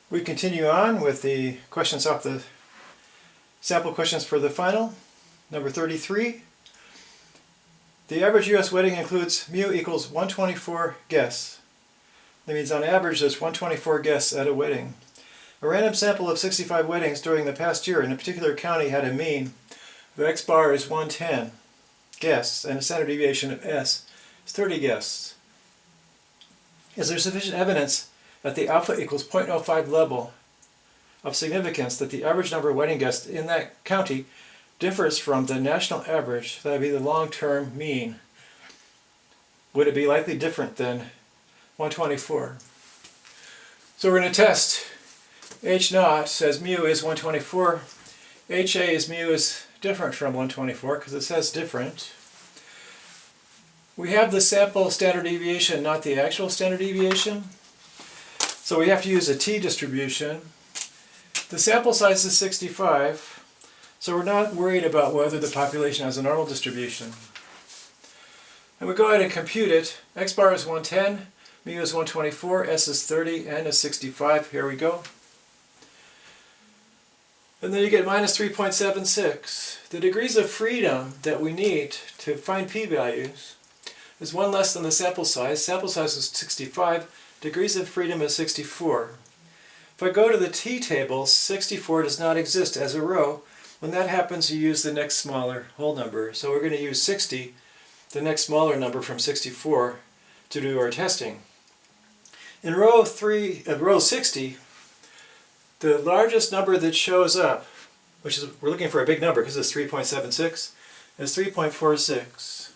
We continue on with the questions off the sample questions for the final. Number 33. The average U.S. wedding includes mu equals 124 guests. That means on average there's 124 guests at a wedding. A random sample of 65 weddings during the past year in a particular county had a mean. The x bar is 110 guests and a standard deviation of s is 30 guests. Is there sufficient evidence at the alpha equals 0.05 level of significance that the average number of wedding guests in that county differs from the national average, that would be the long-term mean? Would it be likely different than 124? So we're going to test H naught says mu is 124. HA is mu is different from 124 because it says different. We have the sample standard deviation, not the actual standard deviation. So we have to use a t-distribution. The sample size is 65, so we're not worried about whether the population has a normal distribution. And we go ahead and compute it. X bar is 110, mu is 124, s is 30, n is 65. Here we go. And then you get minus 3.76. The degrees of freedom that we need to find p-values is one less than the sample size. Sample size is 65. Degrees of freedom is 64. If I go to the t-table, 64 does not exist as a row. When that happens, you use the next smaller whole number. So we're going to use 60, the next smaller number from 64, to do our testing. In row 60, the largest number that shows up, which is, we're looking for a big number because it's 3.76, is 3.46.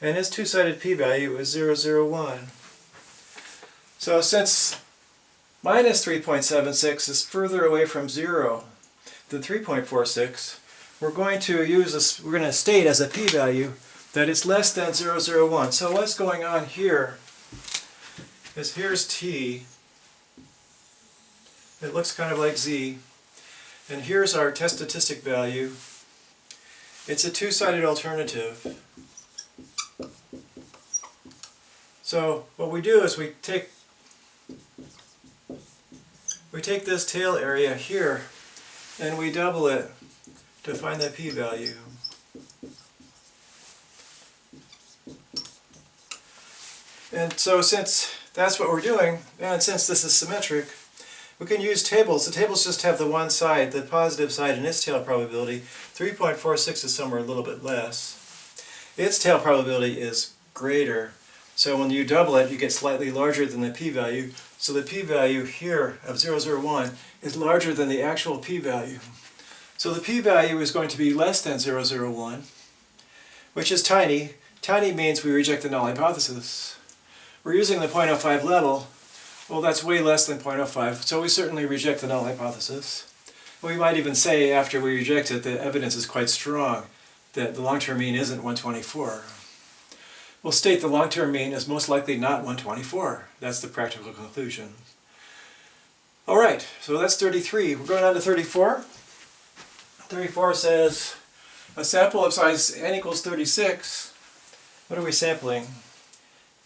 And its two-sided p-value is 0.001. So since minus 3.76 is further away from 0 than 3.46, we're going to state as a p-value that it's less than 0.001. So what's going on here is here's t. It looks kind of like z. And here's our test statistic value. It's a two-sided alternative. So what we do is we take this tail area here and we double it to find the p-value. And so since that's what we're doing, and since this is symmetric, we can use tables. The tables just have the one side, the positive side, and its tail probability. 3.46 is somewhere a little bit less. Its tail probability is greater. So when you double it, you get slightly larger than the p-value. So the p-value here of 0.001 is larger than the actual p-value. So the p-value is going to be less than 0.001, which is tiny. Tiny means we reject the null hypothesis. We're using the 0.05 level. Well, that's way less than 0.05, so we certainly reject the null hypothesis. We might even say after we reject it, the evidence is quite strong that the long-term mean isn't 124. We'll state the long-term mean is most likely not 124. That's the practical conclusion. All right, so that's 33. We're going on to 34. 34 says a sample of size n equals 36. What are we sampling?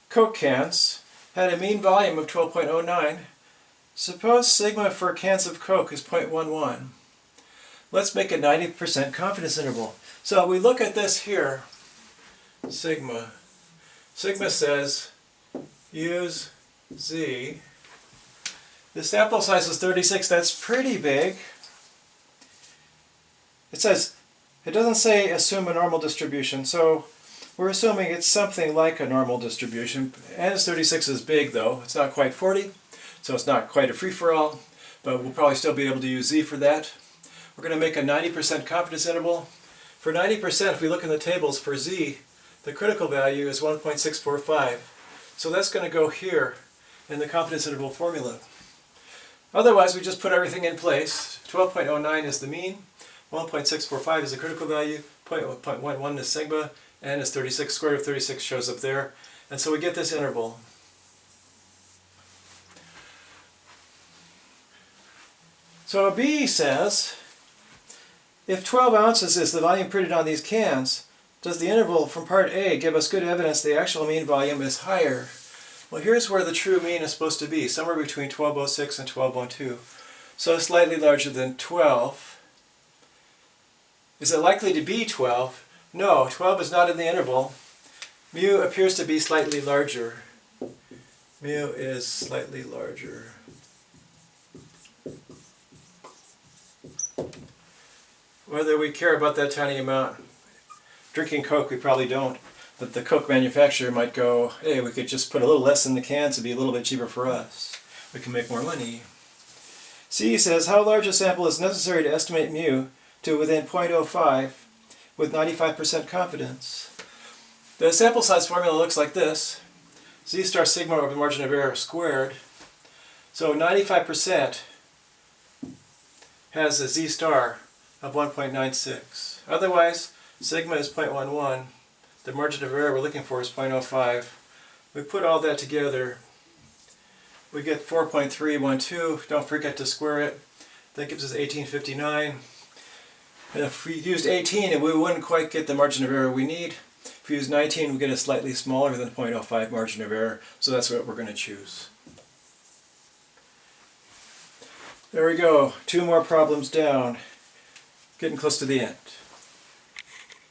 Coke cans had a mean volume of 12.09. Suppose sigma for cans of Coke is 0.11. Let's make a 90% confidence interval. So we look at this here, sigma. Sigma says use z. The sample size is 36. That's pretty big. It doesn't say assume a normal distribution, so we're assuming it's something like a normal distribution. N is 36 is big though. It's not quite 40, so it's not quite a free-for-all, but we'll probably still be able to use z for that. We're going to make a 90% confidence interval. For 90%, if we look in the tables for z, the critical value is 1.645. So that's going to go here in the confidence interval formula. Otherwise, we just put everything in place. 12.09 is the mean, 1.645 is the critical value, 0.11 is sigma, n is 36, square root of 36 shows up there. And so we get this interval. So B says, if 12 ounces is the volume printed on these cans, does the interval from part A give us good evidence the actual mean volume is higher? Well, here's where the true mean is supposed to be, somewhere between 1206 and 1212. So slightly larger than 12. Is it likely to be 12? No, 12 is not in the interval. Mu appears to be slightly larger. Mu is slightly larger. Whether we care about that tiny amount, drinking Coke we probably don't, but the Coke manufacturer might go, hey, we could just put a little less in the cans, it'd be a little bit cheaper for us. We can make more money. C says, how large a sample is necessary to estimate mu to within 0.05 with 95% confidence? The sample size formula looks like this. Z star sigma over the margin of error squared. So 95% has a Z star of 1.96. Otherwise, sigma is 0.11. The margin of error we're looking for is 0.05. We put all that together, we get 4.312. Don't forget to square it. That gives us 1859. And if we used 18, we wouldn't quite get the margin of error we need. If we use 19, we get a slightly smaller than 0.05 margin of error, so that's what we're going to choose. There we go, 2 more problems down. Getting close to the end.